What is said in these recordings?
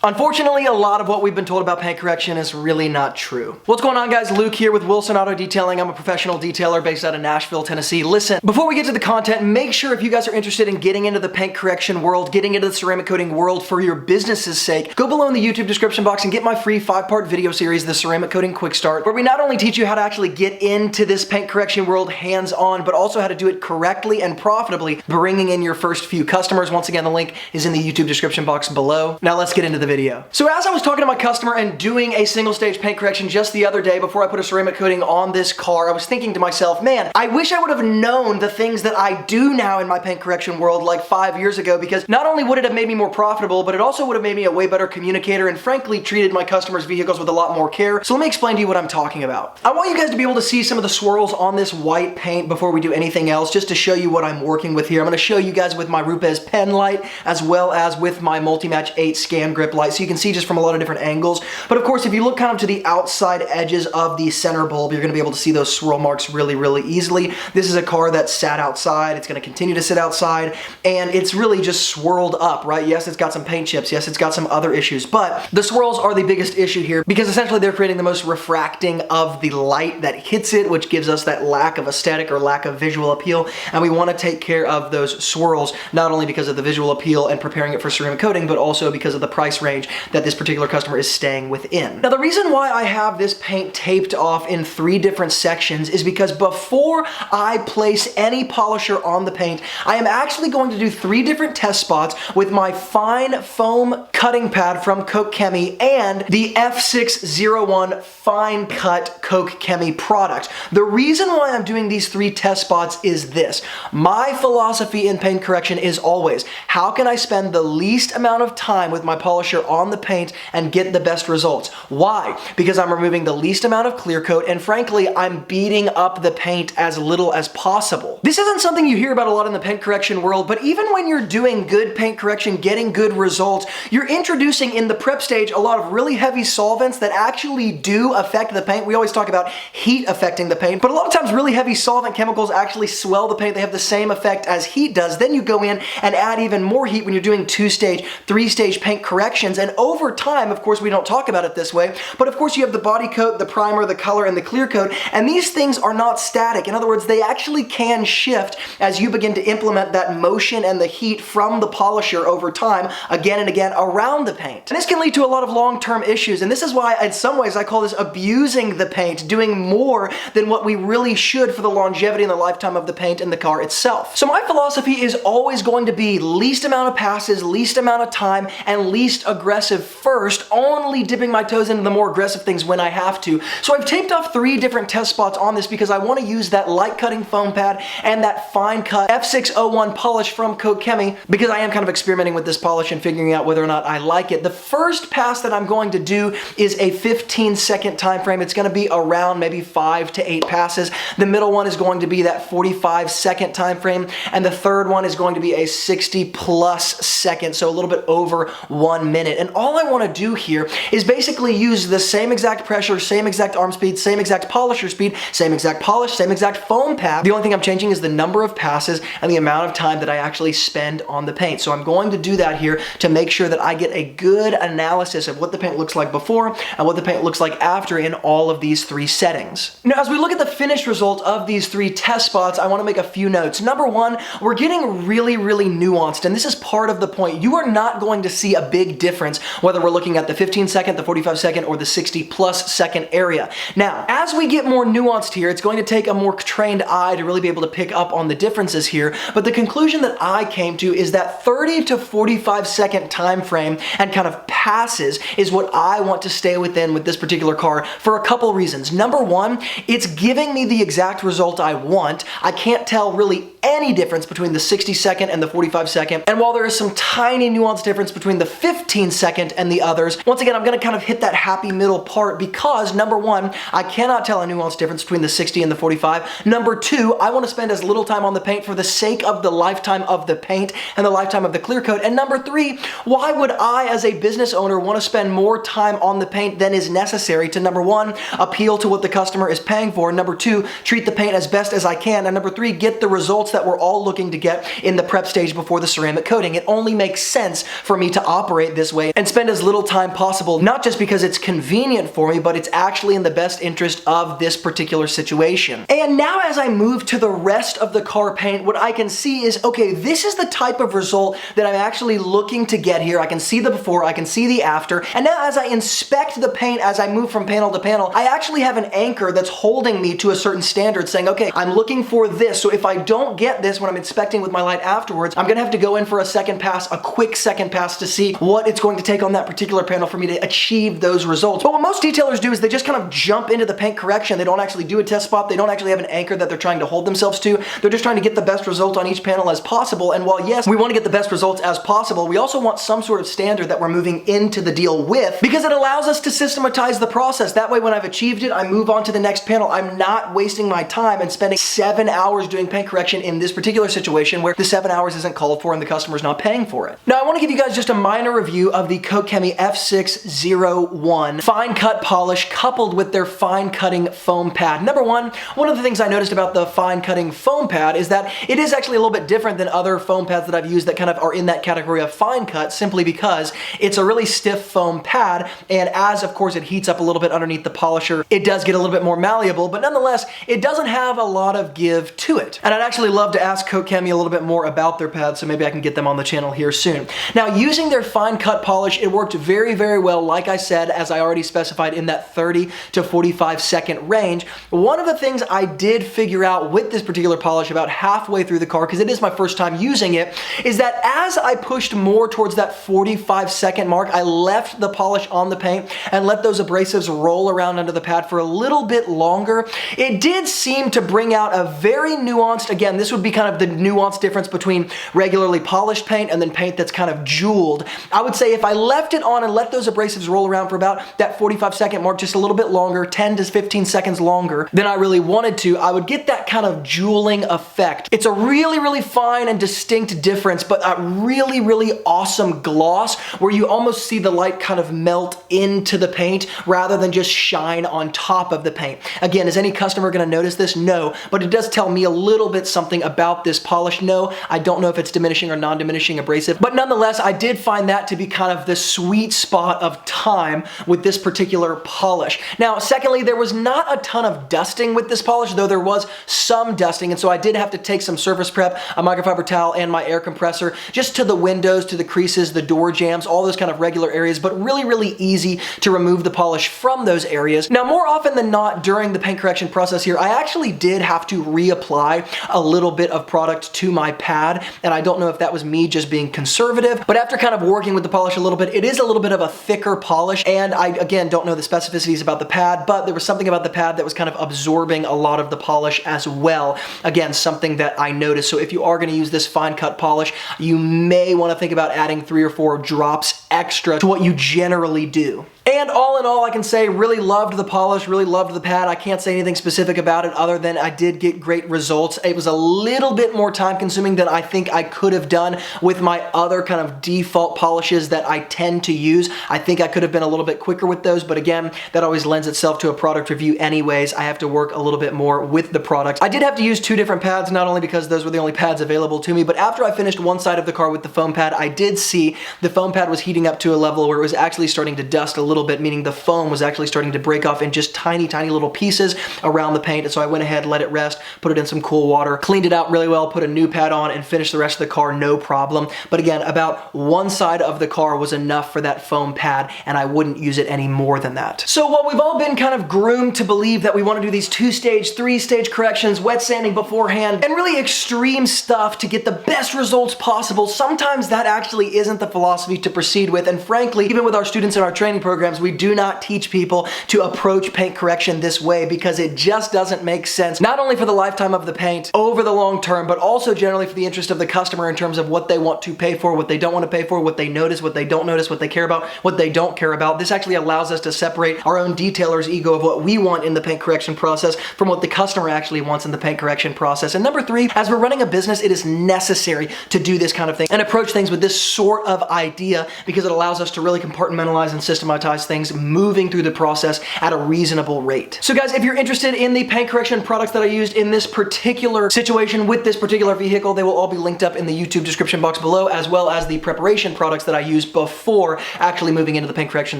Unfortunately, a lot of what we've been told about paint correction is really not true. What's going on, guys? Luke here with Wilson Auto Detailing. I'm a professional detailer based out of Nashville, Tennessee. Listen, before we get to the content, make sure if you guys are interested in getting into the paint correction world, getting into the ceramic coating world for your business's sake, go below in the YouTube description box and get my free 5-part video series, The Ceramic Coating Quick Start, where we not only teach you how to actually get into this paint correction world hands-on, but also how to do it correctly and profitably, bringing in your first few customers. Once again, the link is in the YouTube description box below. Now let's get into the video. So as I was talking to my customer and doing a single stage paint correction just the other day before I put a ceramic coating on this car, I was thinking to myself, man, I wish I would have known the things that I do now in my paint correction world like 5 years ago, because not only would it have made me more profitable, but it also would have made me a way better communicator and frankly treated my customers' vehicles with a lot more care. So let me explain to you what I'm talking about. I want you guys to be able to see some of the swirls on this white paint before we do anything else, just to show you what I'm working with here. I'm going to show you guys with my Rupes pen light as well as with my Multi-Match 8 scan grip light, so you can see just from a lot of different angles. But of course, if you look kind of to the outside edges of the center bulb, you're going to be able to see those swirl marks really easily. This is a car that sat outside. It's going to continue to sit outside, and it's really just swirled up, right? Yes, it's got some paint chips. Yes, it's got some other issues, but the swirls are the biggest issue here because essentially they're creating the most refracting of the light that hits it, which gives us that lack of aesthetic or lack of visual appeal. And we want to take care of those swirls, not only because of the visual appeal and preparing it for ceramic coating, but also because of the price range that this particular customer is staying within. Now, the reason why I have this paint taped off in 3 different sections is because before I place any polisher on the paint, I am actually going to do 3 different test spots with my fine foam cutting pad from Coke Chemi and the F601 fine cut Coke Chemi product. The reason why I'm doing these 3 test spots is this. My philosophy in paint correction is always, how can I spend the least amount of time with my polisher on the paint and get the best results? Why? Because I'm removing the least amount of clear coat, and frankly, I'm beating up the paint as little as possible. This isn't something you hear about a lot in the paint correction world, but even when you're doing good paint correction, getting good results, you're introducing in the prep stage a lot of really heavy solvents that actually do affect the paint. We always talk about heat affecting the paint, but a lot of times really heavy solvent chemicals actually swell the paint. They have the same effect as heat does. Then you go in and add even more heat when you're doing 2-stage, 3-stage paint corrections, and over time, of course, we don't talk about it this way, but of course you have the body coat, the primer, the color, and the clear coat, and these things are not static. In other words, they actually can shift as you begin to implement that motion and the heat from the polisher over time, again and again around the paint. And this can lead to a lot of long-term issues, and this is why in some ways I call this abusing the paint, doing more than what we really should for the longevity and the lifetime of the paint in the car itself. So my philosophy is always going to be least amount of passes, least amount of time, and least aggressive first, only dipping my toes into the more aggressive things when I have to. So I've taped off 3 different test spots on this because I want to use that light cutting foam pad and that fine cut F601 polish from Coke Chemi because I am kind of experimenting with this polish and figuring out whether or not I like it. The first pass that I'm going to do is a 15-second time frame. It's going to be around maybe 5 to 8 passes. The middle one is going to be that 45-second time frame, and the third one is going to be a 60+ second, so a little bit over 1 minute. And all I want to do here is basically use the same exact pressure, same exact arm speed, same exact polisher speed, same exact polish, same exact foam pad. The only thing I'm changing is the number of passes and the amount of time that I actually spend on the paint. So I'm going to do that here to make sure that I get a good analysis of what the paint looks like before and what the paint looks like after in all of these 3 settings. Now, as we look at the finished result of these 3 test spots, I want to make a few notes. Number 1, we're getting really nuanced, and this is part of the point. You are not going to see a big difference whether we're looking at the 15-second, the 45-second, or the 60+ second area. Now, as we get more nuanced here, it's going to take a more trained eye to really be able to pick up on the differences here, but the conclusion that I came to is that 30 to 45-second time frame and kind of passes is what I want to stay within with this particular car for a couple reasons. Number 1, it's giving me the exact result I want. I can't tell really any difference between the 60-second and the 45-second, and while there is some tiny nuance difference between the 15-second and the others, once again, I'm going to kind of hit that happy middle part because number 1, I cannot tell a nuance difference between the 60 and the 45. Number 2, I want to spend as little time on the paint for the sake of the lifetime of the paint and the lifetime of the clear coat. And number 3, why would I as a business owner want to spend more time on the paint than is necessary to, number 1, appeal to what the customer is paying for, number 2, treat the paint as best as I can, and number 3, get the results that we're all looking to get in the prep stage before the ceramic coating. It only makes sense for me to operate this this way and spend as little time possible, not just because it's convenient for me, but it's actually in the best interest of this particular situation. And now as I move to the rest of the car paint, what I can see is, okay, this is the type of result that I'm actually looking to get here. I can see the before, I can see the after, and now as I inspect the paint, as I move from panel to panel, I actually have an anchor that's holding me to a certain standard saying, okay, I'm looking for this, so if I don't get this when I'm inspecting with my light afterwards, I'm gonna have to go in for a second pass, a quick second pass to see what it's going to take on that particular panel for me to achieve those results. But what most detailers do is they just kind of jump into the paint correction. They don't actually do a test spot. They don't actually have an anchor that they're trying to hold themselves to. They're just trying to get the best result on each panel as possible. And while yes, we want to get the best results as possible, we also want some sort of standard that we're moving into the deal with, because it allows us to systematize the process. That way when I've achieved it, I move on to the next panel. I'm not wasting my time and spending 7 hours doing paint correction in this particular situation where the 7 hours isn't called for and the customer's not paying for it. Now I want to give you guys just a minor review of the Kokemi F601 fine cut polish coupled with their fine cutting foam pad. Number one of the things I noticed about the fine cutting foam pad is that it is actually a little bit different than other foam pads that I've used that kind of are in that category of fine cut, simply because it's a really stiff foam pad, and as of course it heats up a little bit underneath the polisher, it does get a little bit more malleable, but nonetheless it doesn't have a lot of give to it. And I'd actually love to ask Kokemi a little bit more about their pads, so maybe I can get them on the channel here soon. Now using their fine cut polish, it worked very, very well, like I said, as I already specified, in that 30 to 45 second range. One of the things I did figure out with this particular polish about halfway through the car, because it is my first time using it, is that as I pushed more towards that 45 second mark, I left the polish on the paint and let those abrasives roll around under the pad for a little bit longer. It did seem to bring out a very nuanced, again, this would be kind of the nuanced difference between regularly polished paint and then paint that's kind of jeweled. I would say if I left it on and let those abrasives roll around for about that 45 second mark, just a little bit longer, 10 to 15 seconds longer than I really wanted to, I would get that kind of jeweling effect. It's a really, really fine and distinct difference, but a really, really awesome gloss where you almost see the light kind of melt into the paint rather than just shine on top of the paint. Again, is any customer gonna notice this? No, but it does tell me a little bit something about this polish. No, I don't know if it's diminishing or non-diminishing abrasive, but nonetheless, I did find that to be kind of the sweet spot of time with this particular polish. Now, secondly, there was not a ton of dusting with this polish, though there was some dusting, and so I did have to take some surface prep, a microfiber towel, and my air compressor just to the windows, to the creases, the door jambs, all those kind of regular areas, but really, really easy to remove the polish from those areas. Now, more often than not during the paint correction process here, I actually did have to reapply a little bit of product to my pad, and I don't know if that was me just being conservative, but after kind of working with the polish a little bit, it is a little bit of a thicker polish, and I, again, don't know the specificities about the pad, but there was something about the pad that was kind of absorbing a lot of the polish as well. Again, something that I noticed. So if you are going to use this fine cut polish, you may want to think about adding 3 or 4 drops extra to what you generally do. And all in all, I can say really loved the polish, really loved the pad. I can't say anything specific about it other than I did get great results. It was a little bit more time consuming than I think I could have done with my other kind of default polishes that I tend to use. I think I could have been a little bit quicker with those, but again, that always lends itself to a product review anyways. I have to work a little bit more with the product. I did have to use 2 different pads, not only because those were the only pads available to me, but after I finished one side of the car with the foam pad, I did see the foam pad was heating up to a level where it was actually starting to dust a little bit, meaning the foam was actually starting to break off in just tiny, tiny little pieces around the paint. And so I went ahead, let it rest, put it in some cool water, cleaned it out really well, put a new pad on, and finished the rest of the car no problem. But again, about one side of the car was enough for that foam pad, and I wouldn't use it any more than that. So while we've all been kind of groomed to believe that we want to do these 2-stage, 3-stage corrections, wet sanding beforehand, and really extreme stuff to get the best results possible, sometimes that actually isn't the philosophy to proceed with. And frankly, even with our students in our training programs, we do not teach people to approach paint correction this way because it just doesn't make sense, not only for the lifetime of the paint over the long term, but also generally for the interest of the customer in terms of what they want to pay for, what they don't want to pay for, what they notice, what they don't notice, what they care about, what they don't care about. This actually allows us to separate our own detailer's ego of what we want in the paint correction process from what the customer actually wants in the paint correction process. And number 3, as we're running a business, it is necessary to do this kind of thing and approach things with this sort of idea because it allows us to really compartmentalize and systematize things moving through the process at a reasonable rate. So guys, if you're interested in the paint correction products that I used in this particular situation with this particular vehicle, they will all be linked up in the YouTube description box below, as well as the preparation products that I used before actually moving into the paint correction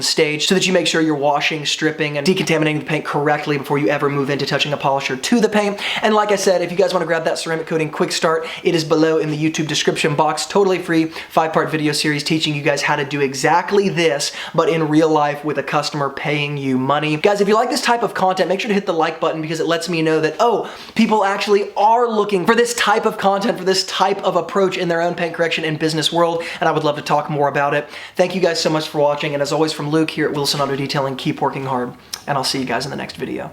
stage, so that you make sure you're washing, stripping, and decontaminating the paint correctly before you ever move into touching a polisher to the paint. And like I said, if you guys want to grab that ceramic coating quick start, it is below in the YouTube description box. Totally free 5-part video series teaching you guys how to do exactly this, but in real life with a customer paying you money. Guys, if you like this type of content, make sure to hit the like button, because it lets me know that, oh, people actually are looking for this type of content, for this type of approach in their own paint correction and business world, and I would love to talk more about it. Thank you guys so much for watching, and as always from Luke here at Wilson Auto Detailing, keep working hard, and I'll see you guys in the next video.